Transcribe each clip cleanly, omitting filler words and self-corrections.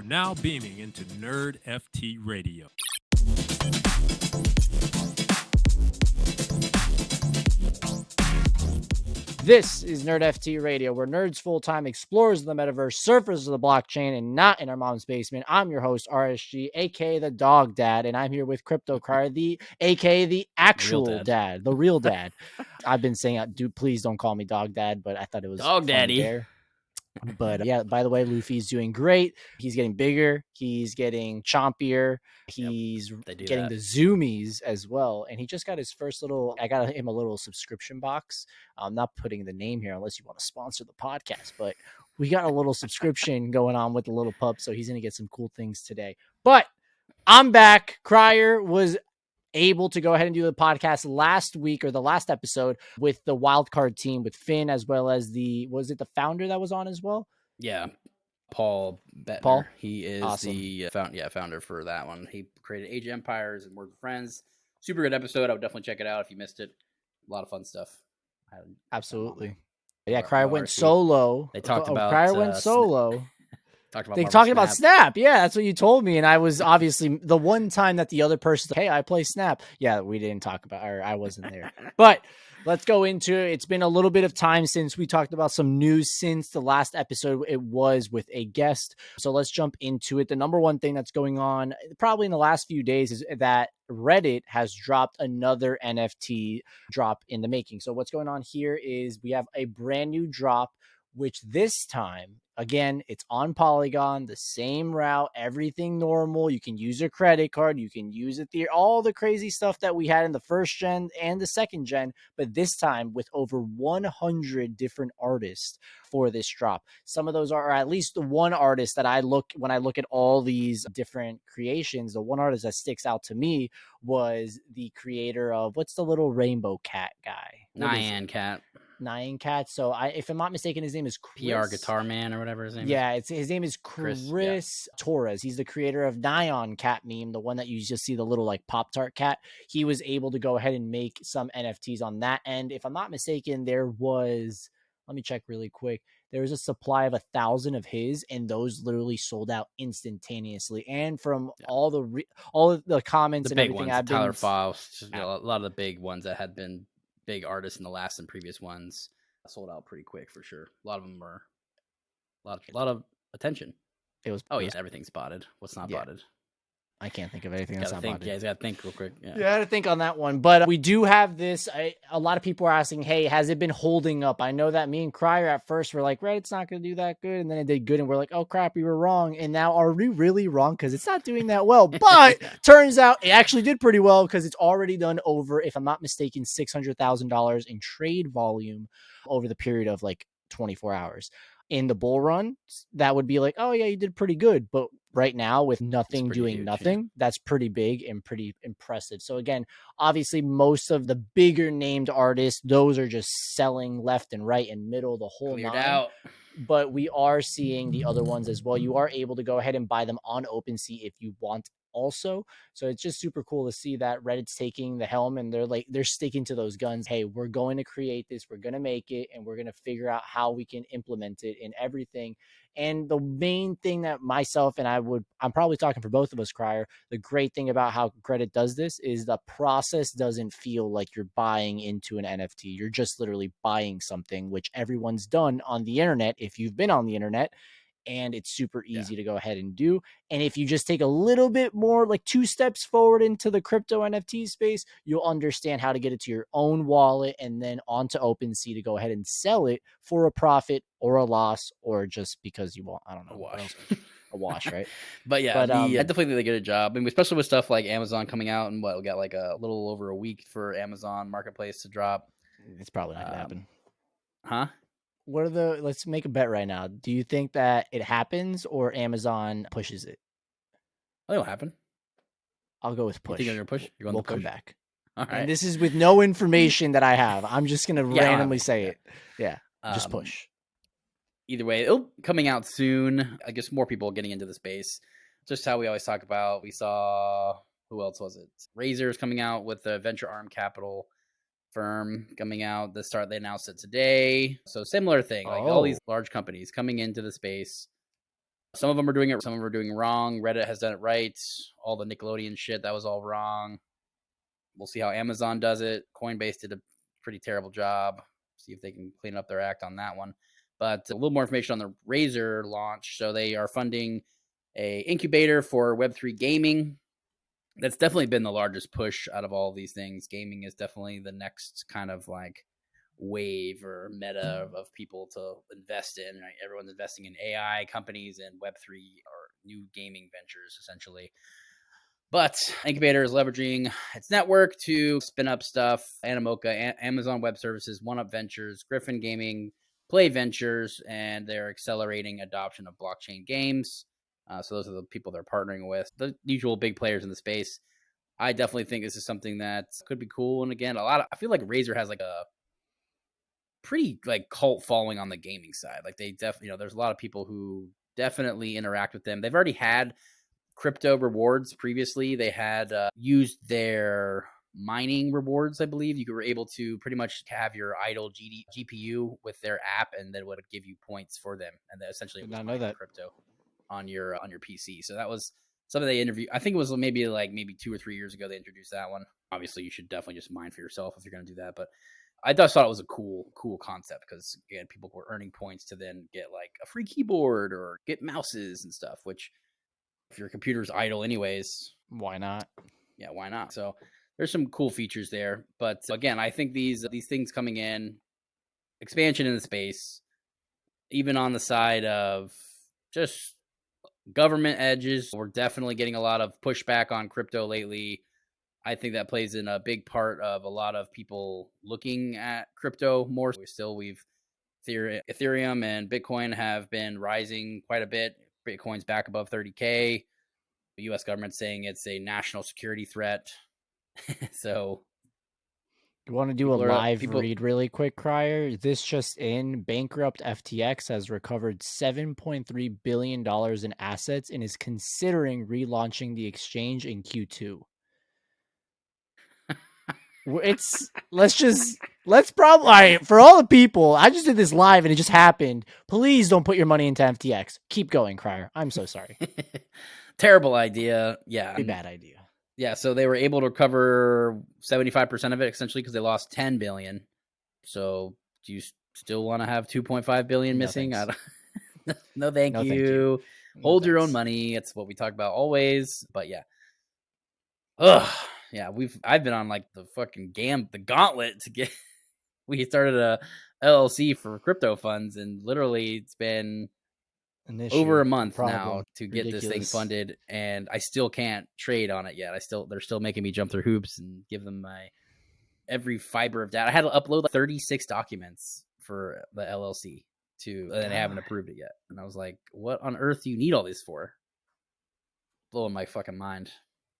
now beaming into NerdFT Radio. This is NerdFT Radio, where nerds full-time explorers of the metaverse, surfers of the blockchain, and not in our mom's basement. I'm your host, RSG, aka the Dog Dad, and I'm here with Crypto Crier, aka the actual dad, the real dad. I've been saying, dude, please don't call me Dog Dad, but I thought it was Dog Daddy. there. But yeah, by the way, Luffy's doing great. He's getting bigger. He's getting chompier. He's getting the zoomies as well. And he just got his first I got him a little subscription box. I'm not putting the name here unless you want to sponsor the podcast, but we got a little subscription going on with the little pup. So he's going to get some cool things today. But I'm back. Crier was able to go ahead and do the podcast last week, or the last episode, with the wildcard team with Finn, as well as was it the founder that was on as well? Yeah, Paul Bettner. Paul? He is awesome. The founder for that one. He created Age of Empires and Word Friends. Super good episode. I would definitely check it out if you missed it. A lot of fun stuff. Absolutely. Yeah, Crier went solo. They talked about Crier went solo. They talking about Snap. Yeah, that's what you told me. And I was obviously the one time that the other person, hey, I play Snap. Yeah, we didn't talk about, or I wasn't there. But let's go into it. It's been a little bit of time since we talked about some news since the last episode. It was with a guest. So let's jump into it. The number one thing that's going on probably in the last few days is that Reddit has dropped another NFT drop in the making. So what's going on here is we have a brand new drop, which this time, again, it's on Polygon, the same route, everything normal. You can use a credit card. You can use all the crazy stuff that we had in the first gen and the second gen, but this time with over 100 different artists for this drop. Some of those are at least the one artist that when I look at all these different creations, the one artist that sticks out to me was the creator of, what's the little rainbow cat guy? Nyan Cat. So if I'm not mistaken, his name is Chris. PR Guitar Man or whatever his name is. Yeah, his name is Chris Torres. He's the creator of Nyan Cat meme, the one that you just see the little like Pop-Tart cat. He was able to go ahead and make some NFTs on that end. If I'm not mistaken, let me check really quick. There was a supply of 1,000 of his, and those literally sold out instantaneously. And from all of the comments and everything, Tyler Files, a lot of the big ones that had been big artists in the last and previous ones sold out pretty quick for sure. A lot of them were a lot of attention. Everything's botted. What's not botted? I can't think of anything that's not botted. Yeah, you gotta think real quick. Yeah, I had to think on that one. But we do have this. A lot of people are asking, hey, has it been holding up? I know that me and Crier at first were like, Reddit's not going to do that good. And then it did good. And we're like, oh, crap, we were wrong. And now are we really wrong? Because it's not doing that well. But turns out it actually did pretty well, because it's already done over, if I'm not mistaken, $600,000 in trade volume over the period of like 24 hours. In the bull run, that would be like, oh, yeah, you did pretty good. But right now, with nothing doing nothing, that's pretty big and pretty impressive. So again, obviously, most of the bigger named artists, those are just selling left and right and middle, the whole Cleared nine. Out. But we are seeing the other ones as well. You are able to go ahead and buy them on OpenSea if you want also. So it's just super cool to see that Reddit's taking the helm, and they're sticking to those guns. Hey, we're going to create this, we're going to make it, and we're going to figure out how we can implement it in everything. And the main thing that myself and I'm probably talking for both of us, Crier, the great thing about how Reddit does this is the process doesn't feel like you're buying into an NFT. You're just literally buying something, which everyone's done on the internet if you've been on the internet. And it's super easy to go ahead and do. And if you just take a little bit more, like 2 steps forward into the crypto NFT space, you'll understand how to get it to your own wallet and then onto OpenSea to go ahead and sell it for a profit or a loss, or just because you want, I don't know. A wash, right? But yeah, I definitely think they did a job. I mean, especially with stuff like Amazon coming out, and we got like a little over a week for Amazon Marketplace to drop. It's probably not gonna happen. Huh? Let's make a bet right now. Do you think that it happens or Amazon pushes it? I think it'll happen. I'll go with push. You think you're gonna push? We'll come back. All right. And this is with no information that I have. I'm just going to randomly say it. Yeah. Just push. Either way, it'll coming out soon. I guess more people getting into the space. Just how we always talk about. We saw, who else was it? Razer is coming out with a venture arm capital firm coming out. They announced it today. So similar thing, like all these large companies coming into the space. Some of them are doing it, some of them are doing wrong. Reddit has done it right. All the Nickelodeon shit, that was all wrong. We'll see how Amazon does it. Coinbase did a pretty terrible job. See if they can clean up their act on that one. But a little more information on the Razer launch. So they are funding a incubator for Web3 gaming. That's definitely been the largest push out of all of these things. Gaming is definitely the next kind of like wave or meta of people to invest in. Right? Everyone's investing in AI companies and Web3 or new gaming ventures, essentially. But Incubator is leveraging its network to spin up stuff. Animoca, Amazon Web Services, OneUp Ventures, Griffin Gaming, Play Ventures, and they're accelerating adoption of blockchain games. So those are the people they're partnering with, the usual big players in the space. I definitely think this is something that could be cool. And again, I feel like Razer has like a pretty like cult following on the gaming side. Like they definitely, there's a lot of people who definitely interact with them. They've already had crypto rewards previously. They had used their mining rewards, I believe. You were able to pretty much have your idle GPU with their app, and then would give you points for them. And that essentially was mining crypto on your PC. So that was something they interviewed. I think it was maybe 2 or 3 years ago they introduced that one. Obviously, you should definitely just mine for yourself if you're going to do that. But I just thought it was a cool concept because again, people were earning points to then get like a free keyboard or get mouses and stuff, which if your computer's idle anyways, why not? Yeah, why not? So there's some cool features there. But again, I think these things coming in, expansion in the space, even on the side of just government edges, we're definitely getting a lot of pushback on crypto lately. I think that plays in a big part of a lot of people looking at crypto more. We've Ethereum and Bitcoin have been rising quite a bit. Bitcoin's back above 30K. The U.S. government saying it's a national security threat. So you want to do a live read really quick, Crier? This just in, bankrupt FTX has recovered $7.3 billion in assets and is considering relaunching the exchange in Q2. Let's probably, for all the people, I just did this live and it just happened. Please don't put your money into FTX. Keep going, Crier. I'm so sorry. Terrible idea. Yeah. Pretty bad idea. Yeah. So they were able to recover 75% of it essentially because they lost 10 billion. So do you still want to have 2.5 billion missing? No, no, thank you. Hold your own money. It's what we talk about always. But yeah. Ugh. Yeah, I've been on like the fucking the gauntlet to get. We started a LLC for crypto funds, and literally it's been over a month now to get this thing funded, and I still can't trade on it yet. They're still making me jump through hoops and give them my every fiber of data. I had to upload like 36 documents for the LLC and they haven't approved it yet. And I was like, what on earth do you need all this for? Blowing my fucking mind.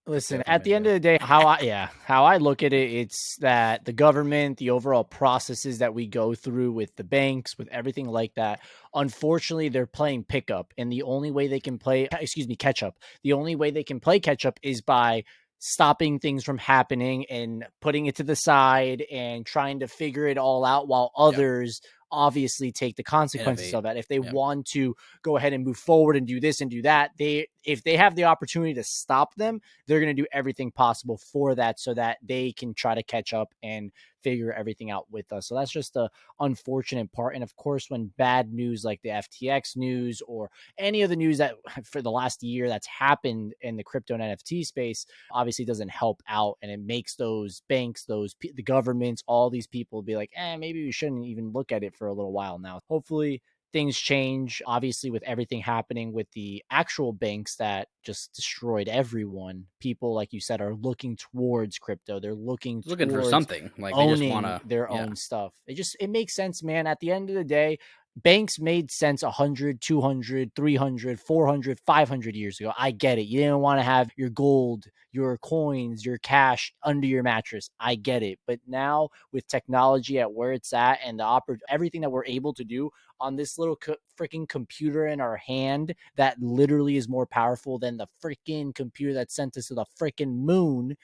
Listen, at the end of the day, how I look at it, it's that the government, the overall processes that we go through with the banks, with everything like that, unfortunately, they're playing pickup. And the only way they can catch up. The only way they can play catch up is by stopping things from happening and putting it to the side and trying to figure it all out while others obviously take the consequences of that. If they want to go ahead and move forward and do this and do that, if they have the opportunity to stop them, they're going to do everything possible for that so that they can try to catch up and figure everything out with us. So that's just the unfortunate part. And of course, when bad news like the FTX news or any of the news that for the last year that's happened in the crypto and NFT space, obviously doesn't help out. And it makes those banks, the governments, all these people be like, maybe we shouldn't even look at it for a little while now. Hopefully things change, obviously, with everything happening with the actual banks that just destroyed everyone. People, like you said, are looking towards crypto. They're looking for something, like owning they just want their own stuff. It makes sense, man. At the end of the day, banks made sense 100, 200, 300, 400, 500 years ago. I get it. You didn't want to have your gold, your coins, your cash under your mattress. I get it. But now with technology at where it's at and everything that we're able to do on this little freaking computer in our hand that literally is more powerful than the freaking computer that sent us to the freaking moon,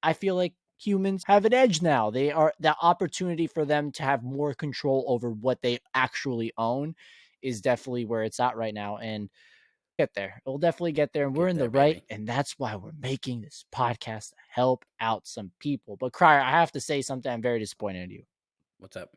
I feel like humans have an edge now. They are the opportunity for them to have more control over what they actually own is definitely where it's at right now. And Get there. We'll definitely get there, and we're in the right, and that's why we're making this podcast to help out some people. But Crier, I have to say something. I'm very disappointed in you. What's up?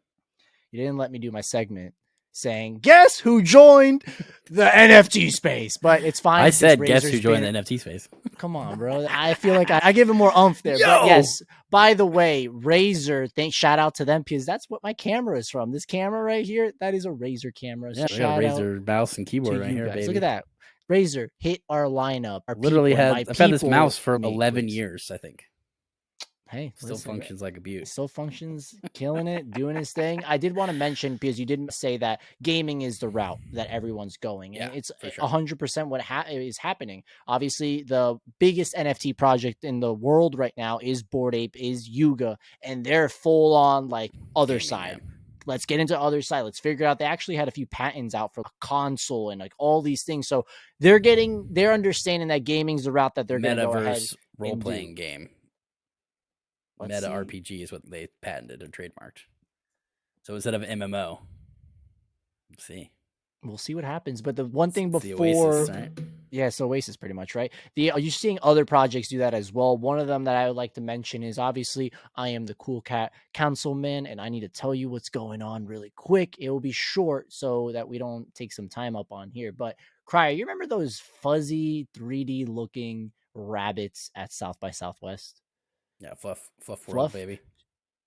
You didn't let me do my segment saying, guess who joined the NFT space? But it's fine. I said, Razer's guess who joined the NFT space? Come on, bro. I feel like I give him more oomph there. Yo! But yes, by the way, Razer, shout out to them because that's what my camera is from. This camera right here, that is a Razer camera. Yeah, we got a Razer mouse and keyboard right here, baby. Look at that. Razer hit our lineup. Our literally I've had this mouse for 11 years, I think. Hey, still functions like a beaut. Still functions, killing it, doing his thing. I did want to mention, because you didn't say that gaming is the route that everyone's going. And it's 100% what is happening. Obviously, the biggest NFT project in the world right now is Bored Ape, is Yuga, and they're full on like other side. Yeah. Let's get into other side. Let's figure out. They actually had a few patents out for a console and like all these things. So they're understanding that gaming's the route that they're going to go ahead. Metaverse role-playing game. Meta RPG is what they patented and trademarked. So instead of MMO, let's see. We'll see what happens. But the one thing before, Oasis, right? Yeah, so Oasis pretty much, right? Are you seeing other projects do that as well? One of them that I would like to mention is obviously I am the Cool Cat Councilman, and I need to tell you what's going on really quick. It will be short so that we don't take some time up on here. But Crier, you remember those fuzzy 3D looking rabbits at South by Southwest? Yeah, Fluff World, baby.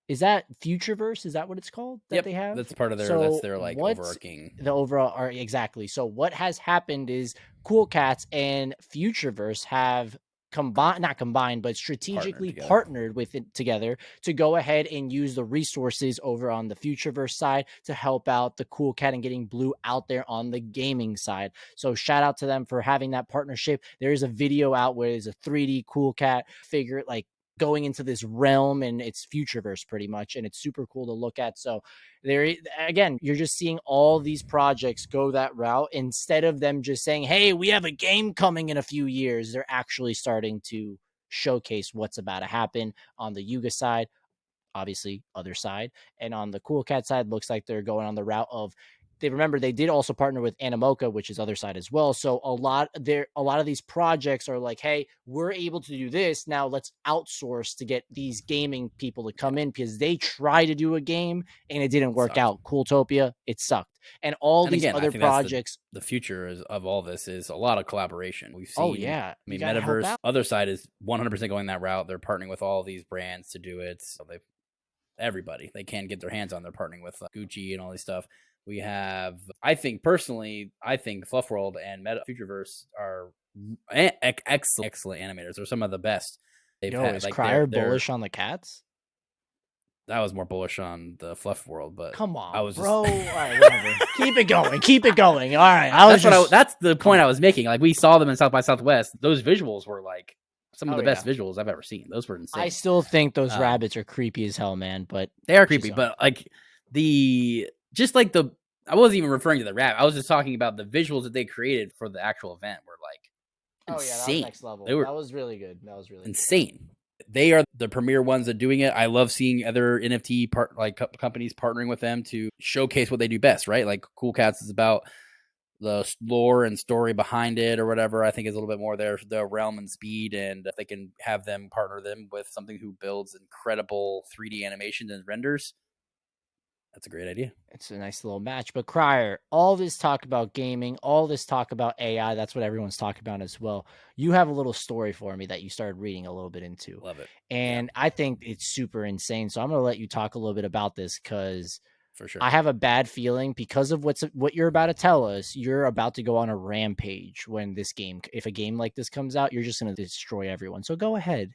Is that Futureverse? Is that what it's called that they have? That's part of their, that's their like overarching. The overall, exactly. So what has happened is Cool Cats and Futureverse have not combined, but strategically partnered with it together to go ahead and use the resources over on the Futureverse side to help out the Cool Cat and getting Blue out there on the gaming side. So shout out to them for having that partnership. There is a video out where there's a 3D Cool Cat figure, like, going into this realm, and it's Futureverse pretty much, and it's super cool to look at. So there, again, you're just seeing all these projects go that route instead of them just saying, hey, we have a game coming in a few years. They're actually starting to showcase what's about to happen on the Yuga side, obviously other side, and on the Cool Cat side, looks like they're going on the route of, they did also partner with Animoca, which is other side as well. So a lot of these projects are like, hey, we're able to do this. Now let's outsource to get these gaming people to come in, because they try to do a game and it didn't work out. Cooltopia, it sucked. And these other projects. The future of all this is a lot of collaboration. We've seen. Oh, yeah. I mean, Metaverse, other side is 100% going that route. They're partnering with all these brands to do it. So everybody they can get their hands on. They're partnering with Gucci and all these stuff. We have, I think Fluff World and Futureverse are excellent animators. They're some of the best they've had. Is Crier bullish on the cats? I was more bullish on the Fluff World, but come on, I was bro. All right, whatever. Keep it going. All right, that's the point I was making. Like, we saw them in South by Southwest. Those visuals were like some of the best visuals I've ever seen. Those were insane. I still think those rabbits are creepy as hell, man. But they are creepy. But like I wasn't even referring to the rap. I was just talking about the visuals that they created for the actual event were like insane. That was next level. That was really good. That was really insane. Good. They are the premier ones that are doing it. I love seeing other NFT companies partnering with them to showcase what they do best, right? Like Cool Cats is about the lore and story behind it or whatever. I think is a little bit more the realm and speed, and if they can have them partner them with something who builds incredible 3D animations and renders, that's a great idea. It's a nice little match. But Crier, all this talk about gaming, all this talk about AI, that's what everyone's talking about as well. You have a little story for me that you started reading a little bit into. Love it. And I think it's super insane. So I'm going to let you talk a little bit about this, because for sure, I have a bad feeling because of what you're about to tell us. You're about to go on a rampage when if a game like this comes out, you're just going to destroy everyone. So go ahead.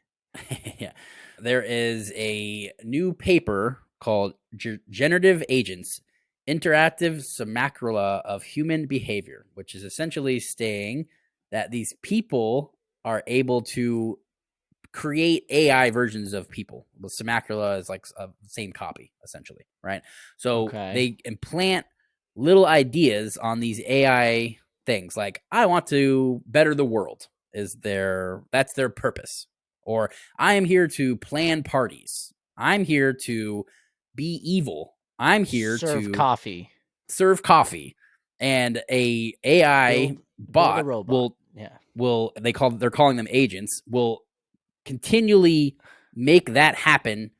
Yeah. There is a new paper called Generative Agents, Interactive Simulacra of Human Behavior, which is essentially saying that these people are able to create AI versions of people. The simulacra is like the same copy, essentially, right? So they implant little ideas on these AI things, like, I want to better the world, that's their purpose. Or I am here to plan parties. I'm here to be evil. I'm here to serve coffee. and a AI Build bot a robot. Yeah. they're calling them agents, will continually make that happen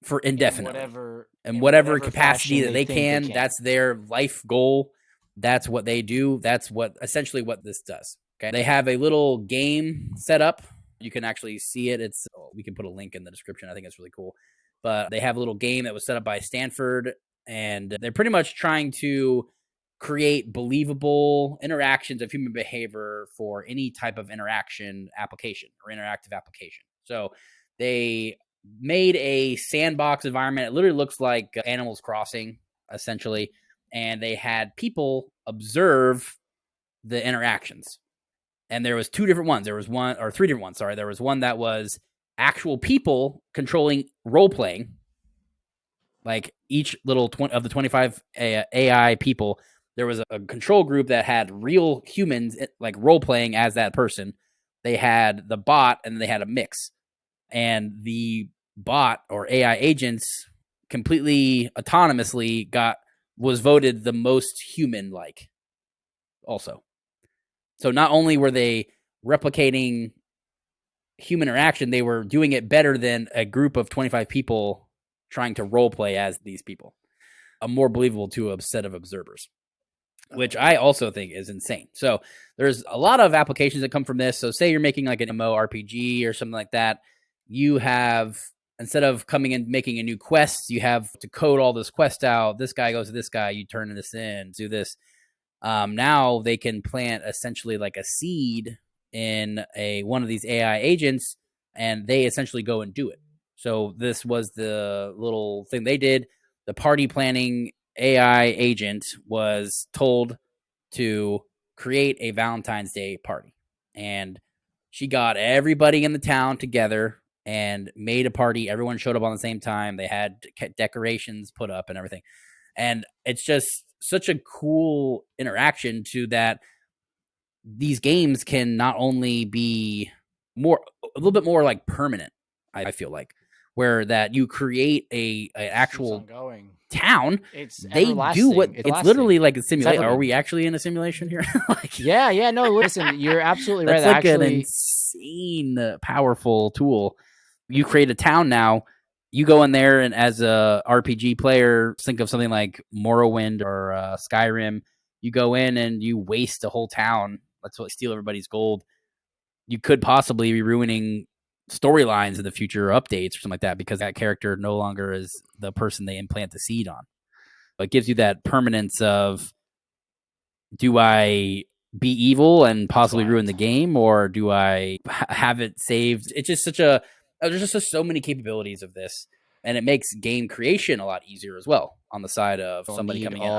for indefinitely. In whatever capacity that they can. That's their life goal. That's what they do. That's essentially what this does. Okay. They have a little game set up. You can actually see it. We can put a link in the description. I think it's really cool. But they have a little game that was set up by Stanford, and they're pretty much trying to create believable interactions of human behavior for any type of interaction application or interactive application. So they made a sandbox environment. It literally looks like Animals Crossing, essentially. And they had people observe the interactions. And there was two different ones. There was one, or three different ones, sorry. There was one that was actual people controlling role-playing. Like each little of the 25 AI people, there was a control group that had real humans like role-playing as that person. They had the bot, and they had a mix. And the bot or AI agents completely autonomously was voted the most human-like also. So not only were they replicating human interaction, they were doing it better than a group of 25 people trying to role play as these people. More believable to a set of observers, which I also think is insane. So there's a lot of applications that come from this. So say you're making like an MMORPG or something like that. You have, instead of coming and making a new quest, you have to code all this quest out. This guy goes to this guy, you turn this in, do this. Now they can plant essentially like a seed in one of these AI agents, and they essentially go and do it. So this was the little thing they did. The party planning AI agent was told to create a Valentine's Day party, and she got everybody in the town together and made a party. Everyone showed up on the same time. They had decorations put up and everything. And it's just such a cool interaction to that. These games can not only be a little bit more like permanent, I feel like, where that you create an actual town. They do what it's literally like a simulation. Are we actually in a simulation here? Like, yeah. No, listen, you're absolutely right. That's like an insane, powerful tool. You create a town now. You go in there, and as a RPG player, think of something like Morrowind or Skyrim. You go in and you waste a whole town. That's what steal everybody's gold. You could possibly be ruining storylines in the future, updates or something like that, because that character no longer is the person they implant the seed on. It gives you that permanence of, do I be evil and possibly ruin the game, or do I have it saved? It's just there's just so many capabilities of this, and it makes game creation a lot easier as well on the side of somebody coming in.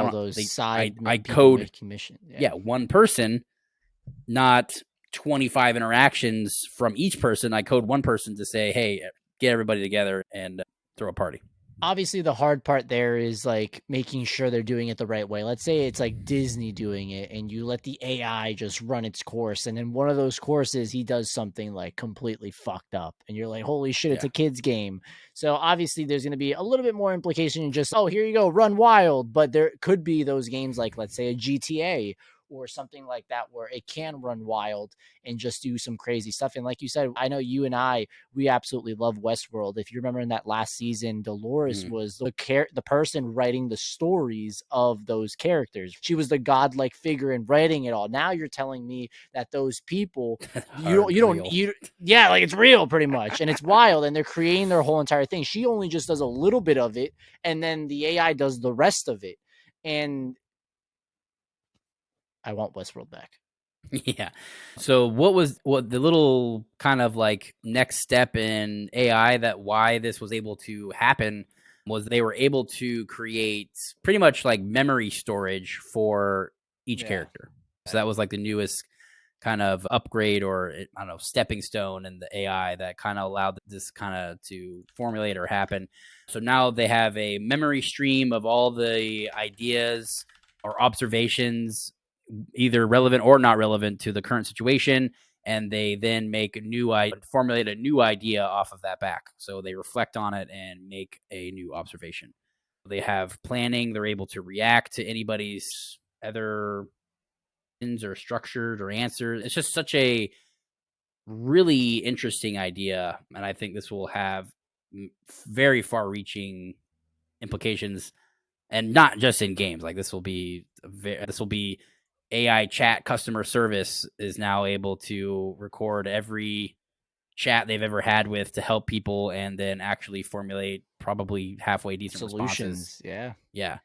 I code one person, not 25 interactions from each person. I code one person to say, hey, get everybody together and throw a party. Obviously, the hard part there is like making sure they're doing it the right way. Let's say it's like Disney doing it, and you let the AI just run its course, and in one of those courses, he does something like completely fucked up, and you're like, holy shit, it's a kid's game. So obviously, there's going to be a little bit more implication in just, oh, here you go, run wild. But there could be those games like, let's say, a GTA or something like that, where it can run wild and just do some crazy stuff. And like you said, I know you and we absolutely love Westworld. If you remember in that last season, Dolores was the person writing the stories of those characters. She was the godlike figure in writing it all. Now you're telling me that those people, like it's real pretty much. And it's wild, and they're creating their whole entire thing. She only just does a little bit of it, and then the AI does the rest of it. And I want Westworld back. Yeah. So what the little kind of like next step in AI why this was able to happen was they were able to create pretty much like memory storage for each character. So that was like the newest kind of upgrade, or I don't know, stepping stone in the AI that kind of allowed this kind of to formulate or happen. So now they have a memory stream of all the ideas or observations, either relevant or not relevant to the current situation, and they then formulate a new idea off of that back. So they reflect on it and make a new observation. They have planning. They're able to react to anybody's other or structured or answers. It's just such a really interesting idea, and I think this will have very far-reaching implications, and not just in games. Like this will be AI chat customer service is now able to record every chat they've ever had with to help people, and then actually formulate probably halfway decent Solutions. responses. Yeah.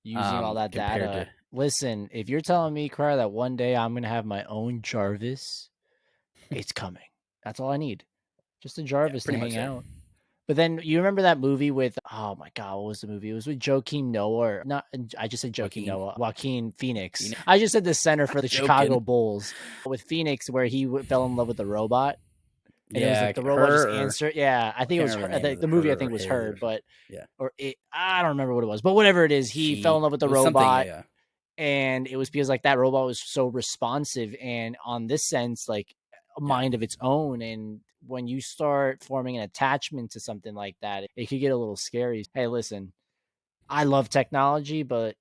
Using all that compared data. to Listen, if you're telling me, Crier, that one day I'm going to have my own Jarvis, it's coming. That's all I need. Just a Jarvis to pretty hang much it. out. But then you remember that movie with, oh my God, what was the movie? It was with Joaquin Noah, or not, I just said Joaquin Noah, Joaquin Phoenix. I just said the center for the Chicago Bulls with Phoenix, where he fell in love with the robot. And it was like the robot just answered. Yeah, I think it was her. The movie I think was her, but I don't remember what it was. But whatever it is, he fell in love with the robot. And it was because like that robot was so responsive and on this sense, like a mind of its own. And when you start forming an attachment to something like that, it could get a little scary. Hey, listen, I love technology, but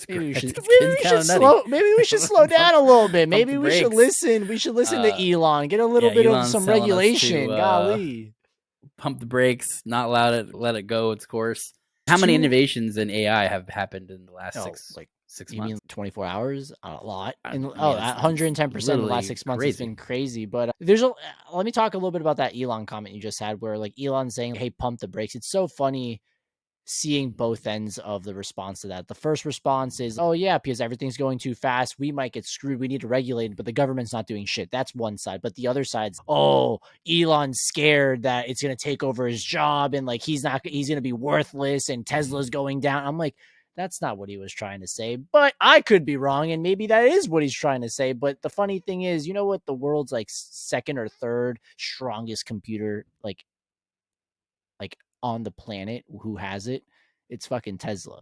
maybe we should slow down a little bit. Maybe we should listen. We should listen to Elon, get a little bit of some regulation. Golly. Pump the brakes, not let it go its course. How many innovations in AI have happened in the last 6 months? You mean 24 hours? A lot. 110% in the last 6 months. It's been crazy. But let me talk a little bit about that Elon comment you just had, where like Elon saying, hey, pump the brakes. It's so funny seeing both ends of the response to that. The first response is, oh yeah, because everything's going too fast, we might get screwed, we need to regulate it, but the government's not doing shit. That's one side. But the other side's, oh, Elon's scared that it's going to take over his job and like he's going to be worthless and Tesla's going down. I'm like, that's not what he was trying to say, but I could be wrong, and maybe that is what he's trying to say. But the funny thing is, you know what, the world's like second or third strongest computer like on the planet, who has it? It's fucking Tesla.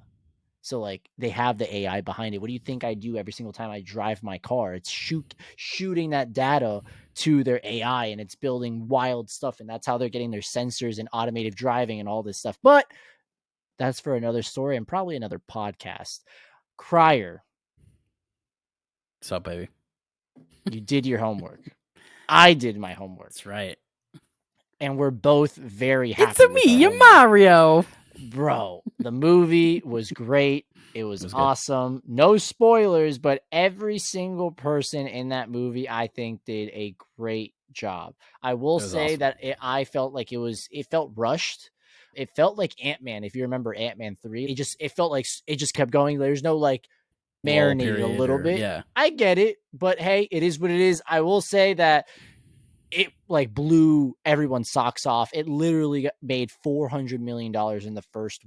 So like they have the AI behind it. What do you think I do every single time I drive my car? It's shooting that data to their AI, and it's building wild stuff. And that's how they're getting their sensors and automated driving and all this stuff. But that's for another story and probably another podcast. Crier. What's up, baby? You did your homework. I did my homework. That's right. And we're both very happy. It's me, your Mario. Bro, the movie was great. It was awesome. No spoilers, but every single person in that movie, I think, did a great job. I will say that I felt like it felt rushed. It felt like Ant-Man. If you remember Ant-Man 3, it felt like it just kept going. There's no like marinating a little bit. Yeah. I get it, but hey, it is what it is. I will say that it like blew everyone's socks off. It literally made $400 million in the first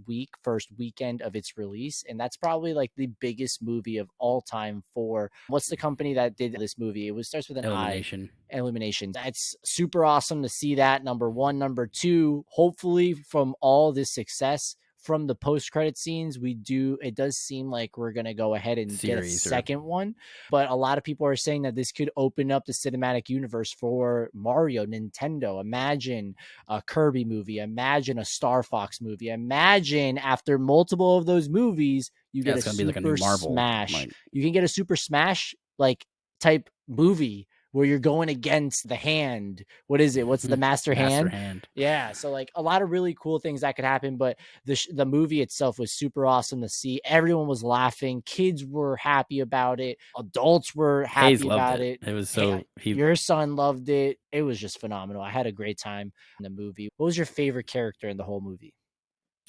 weekend of its release. And that's probably like the biggest movie of all time for what's the company that did this movie? It starts with an Illumination. Illumination. It's super awesome to see that. Number one. Number two, hopefully from all this success, from the post-credit scenes, it does seem like we're going to go ahead and get a second one. But a lot of people are saying that this could open up the cinematic universe for Mario, Nintendo. Imagine a Kirby movie. Imagine a Star Fox movie. Imagine after multiple of those movies, you get a Super Smash. You can get a Super Smash like type movie where you're going against the hand. What is it? What's the master hand? Yeah. So like a lot of really cool things that could happen, but the movie itself was super awesome to see. Everyone was laughing. Kids were happy about it. Adults were happy about it. It was your son loved it. It was just phenomenal. I had a great time in the movie. What was your favorite character in the whole movie?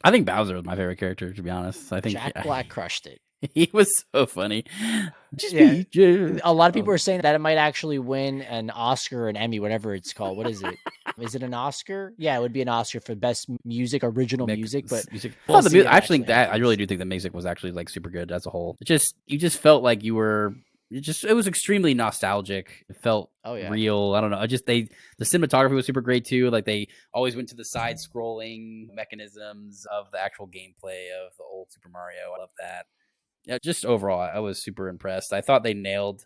I think Bowser was my favorite character, to be honest. I think Jack Black crushed it. He was so funny. A lot of people are saying that it might actually win an Oscar or an Emmy, whatever it's called. What is it? Is it an Oscar? Yeah, it would be an Oscar for best music, original music. But I really do think the music was actually like super good as a whole. You just felt like you were. It was extremely nostalgic. It felt real. I don't know. The cinematography was super great too. Like they always went to the side scrolling mechanisms of the actual gameplay of the old Super Mario. I love that. Yeah, just overall, I was super impressed. I thought they nailed.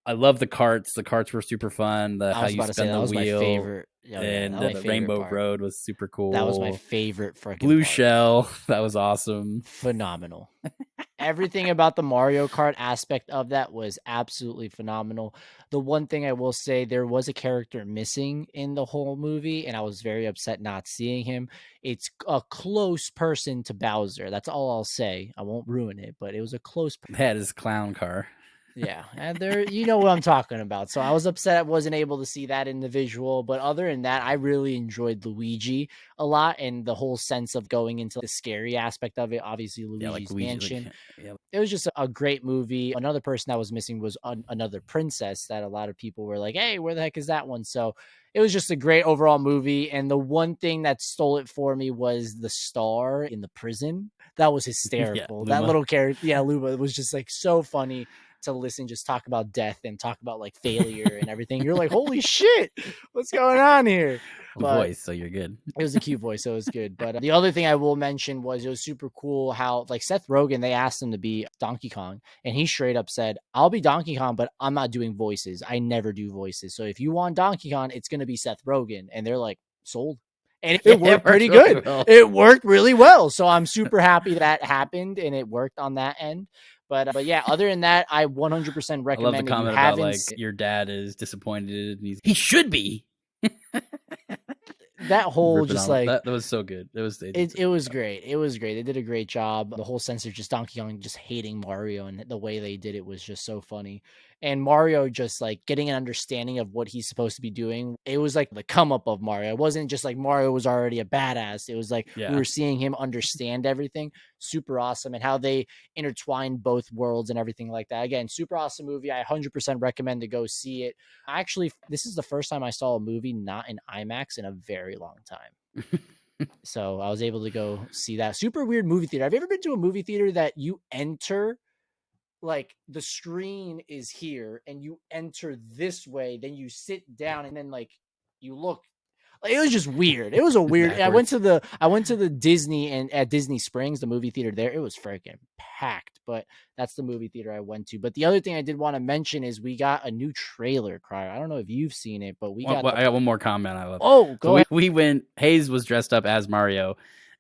I love the carts. The carts were super fun. How you spin the wheel. My favorite. And the Rainbow Road was super cool. That was my favorite. Blue Shell. That was awesome. Phenomenal. Everything about the Mario Kart aspect of that was absolutely phenomenal. The one thing I will say, there was a character missing in the whole movie, and I was very upset not seeing him. It's a close person to Bowser. That's all I'll say. I won't ruin it, but it was a close. That is clown car. Yeah, and there, you know what I'm talking about. So I was upset I wasn't able to see that in the visual, but other than that, I really enjoyed Luigi a lot, and the whole sense of going into the scary aspect of it. Obviously, Luigi's Mansion. It was just a great movie. Another person that was missing was another princess that a lot of people were like, "Hey, where the heck is that one?" So it was just a great overall movie. And the one thing that stole it for me was the star in the prison. That was hysterical. That little character, Luma, it was just like so funny to listen, just talk about death and talk about like failure and everything. You're like, holy shit, what's going on here? Voice, so you're good. It was a cute voice, so it was good. But the other thing I will mention was it was super cool how like Seth Rogen, they asked him to be Donkey Kong, and he straight up said, "I'll be Donkey Kong, but I'm not doing voices. I never do voices. So if you want Donkey Kong, it's gonna be Seth Rogen." And they're like, sold. And it worked pretty good. Well. It worked really well. So I'm super happy that happened and it worked on that end. But yeah, other than that, I 100% recommend. I love the comment about like your dad is disappointed. And he should be. That whole just like that was so good. It was great. It was great. They did a great job. The whole sense of just Donkey Kong just hating Mario and the way they did it was just so funny. And Mario just like getting an understanding of what he's supposed to be doing. It was like the come up of Mario. It wasn't just like Mario was already a badass. It was like we were seeing him understand everything. Super awesome. And how they intertwined both worlds and everything like that. Again, super awesome movie. I 100% recommend to go see it. Actually, this is the first time I saw a movie not in IMAX in a very long time. So I was able to go see that. Super weird movie theater. Have you ever been to a movie theater that you enter, like the screen is here and you enter this way, then you sit down and then like you look? It was just weird. It was a weird. I went to the Disney and at Disney Springs, the movie theater there. It was freaking packed, but that's the movie theater I went to. But the other thing I did want to mention is we got a new trailer, Crier. I don't know if you've seen it, but I got one more comment. I love. Oh, go ahead. We went. Hayes was dressed up as Mario,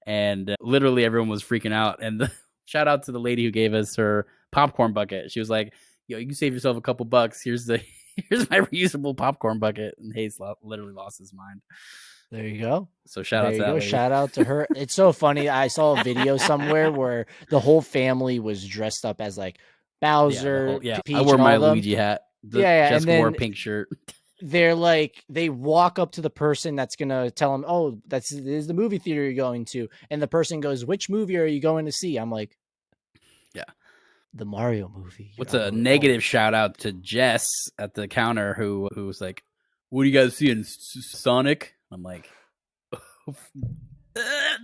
and literally everyone was freaking out. And shout out to the lady who gave us her popcorn bucket. She was like, "Yo, you can save yourself a couple bucks. Here's my reusable popcorn bucket." And Hayes literally lost his mind. There you go. So shout out to that lady. Shout out to her. It's so funny. I saw a video somewhere where the whole family was dressed up as like Bowser. Peach, I wore my Luigi hat. Jessica wore a pink shirt. They're like, they walk up to the person that's gonna tell them, "Oh, this is the movie theater you're going to," and the person goes, "Which movie are you going to see?" I'm like, the Mario movie. What's a negative shout out to Jess at the counter who was like, "What do you guys see in Sonic?" I'm like,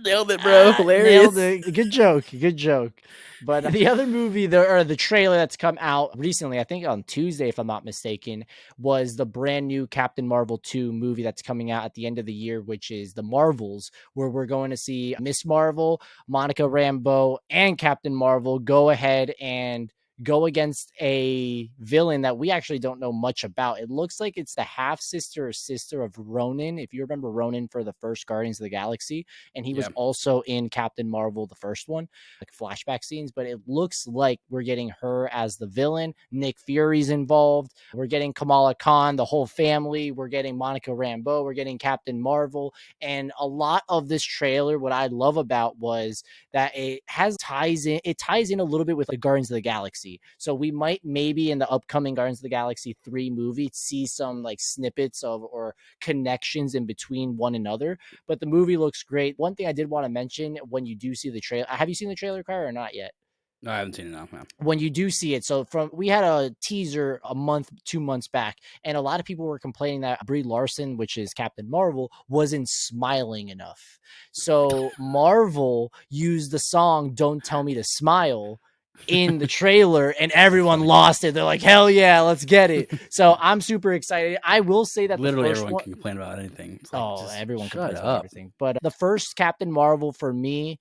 nailed it, bro. Hilarious. Nailed it. Good joke. But the other movie, the trailer that's come out recently, I think on Tuesday, if I'm not mistaken, was the brand new Captain Marvel 2 movie that's coming out at the end of the year, which is The Marvels, where we're going to see Miss Marvel, Monica Rambeau, and Captain Marvel go ahead and go against a villain that we actually don't know much about. It looks like it's the half sister or sister of Ronan. If you remember Ronan for the first Guardians of the Galaxy, and he was also in Captain Marvel, the first one, like flashback scenes, but it looks like we're getting her as the villain. Nick Fury's involved. We're getting Kamala Khan, the whole family. We're getting Monica Rambeau. We're getting Captain Marvel. And a lot of this trailer, what I love about was that it ties in a little bit with the Guardians of the Galaxy. So we might maybe in the upcoming Guardians of the Galaxy 3 movie see some like snippets of or connections in between one another. But the movie looks great. One thing I did want to mention when you do see the trailer, have you seen the trailer, Car, or not yet? No, I haven't seen it now. No. When you do see it, so we had a teaser 2 months back, and a lot of people were complaining that Brie Larson, which is Captain Marvel, wasn't smiling enough. So Marvel used the song "Don't Tell Me to Smile" in the trailer, and everyone lost it. They're like, hell yeah, let's get it. So I'm super excited. I will say that literally everyone can complain about anything. Like, everyone complains about everything. But the first Captain Marvel for me,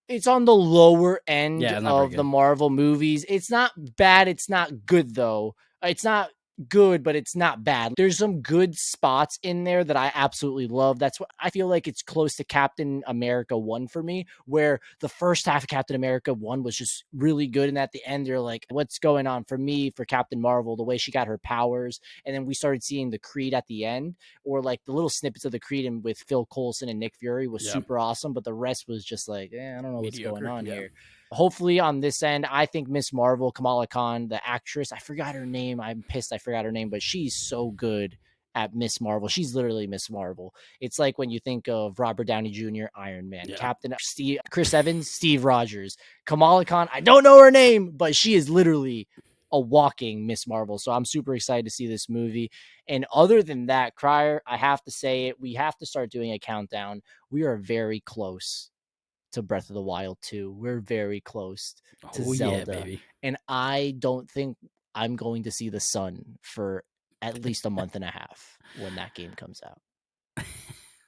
it's on the lower end of the Marvel movies. It's not bad. It's not good though. It's not good, but it's not bad. There's some good spots in there that I absolutely love. That's what I feel like it's close to Captain America 1 for me, where the first half of Captain America 1 was just really good. And at the end, they're like, what's going on for me, for Captain Marvel, the way she got her powers. And then we started seeing the Creed at the end, or like the little snippets of the Creed and with Phil Coulson and Nick Fury was super awesome. But the rest was just like, I don't know what's going on here. Hopefully on this end, I think Miss Marvel, Kamala Khan, the actress, I forgot her name. I'm pissed I forgot her name, but she's so good at Miss Marvel. She's literally Miss Marvel. It's like when you think of Robert Downey Jr., Iron Man, Captain Steve, Chris Evans, Steve Rogers, Kamala Khan. I don't know her name, but she is literally a walking Miss Marvel. So I'm super excited to see this movie. And other than that, Crier, I have to say it. We have to start doing a countdown. We are very close to Breath of the Wild 2. We're very close to Zelda. Baby. And I don't think I'm going to see the sun for at least a month and a half when that game comes out.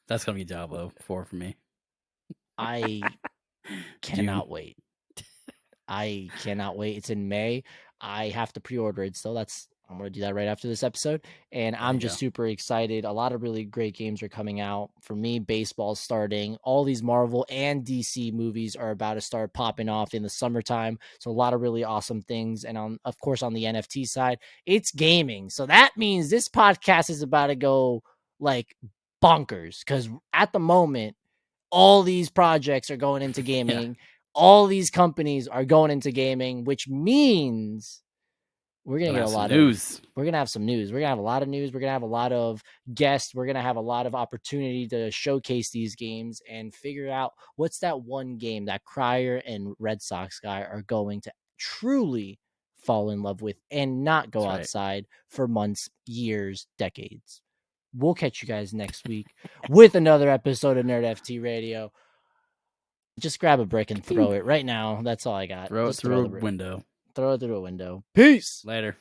That's going to be Diablo 4 for me. I cannot wait. I cannot wait. It's in May. I have to pre-order it. So I'm going to do that right after this episode. And I'm just super excited. A lot of really great games are coming out. For me, baseball's starting. All these Marvel and DC movies are about to start popping off in the summertime. So a lot of really awesome things. And of course, on the NFT side, it's gaming. So that means this podcast is about to go like bonkers. Because at the moment, all these projects are going into gaming. All these companies are going into gaming, which means we're going to get a lot of news. We're going to have some news. We're going to have a lot of news. We're going to have a lot of guests. We're going to have a lot of opportunity to showcase these games and figure out what's that one game that Crier and Red Sox guy are going to truly fall in love with and not go outside for months, years, decades. We'll catch you guys next week with another episode of NerdFT Radio. Just grab a brick and throw it right now. That's all I got. Throw it Just through a window. Throw it through a window. Peace. Later.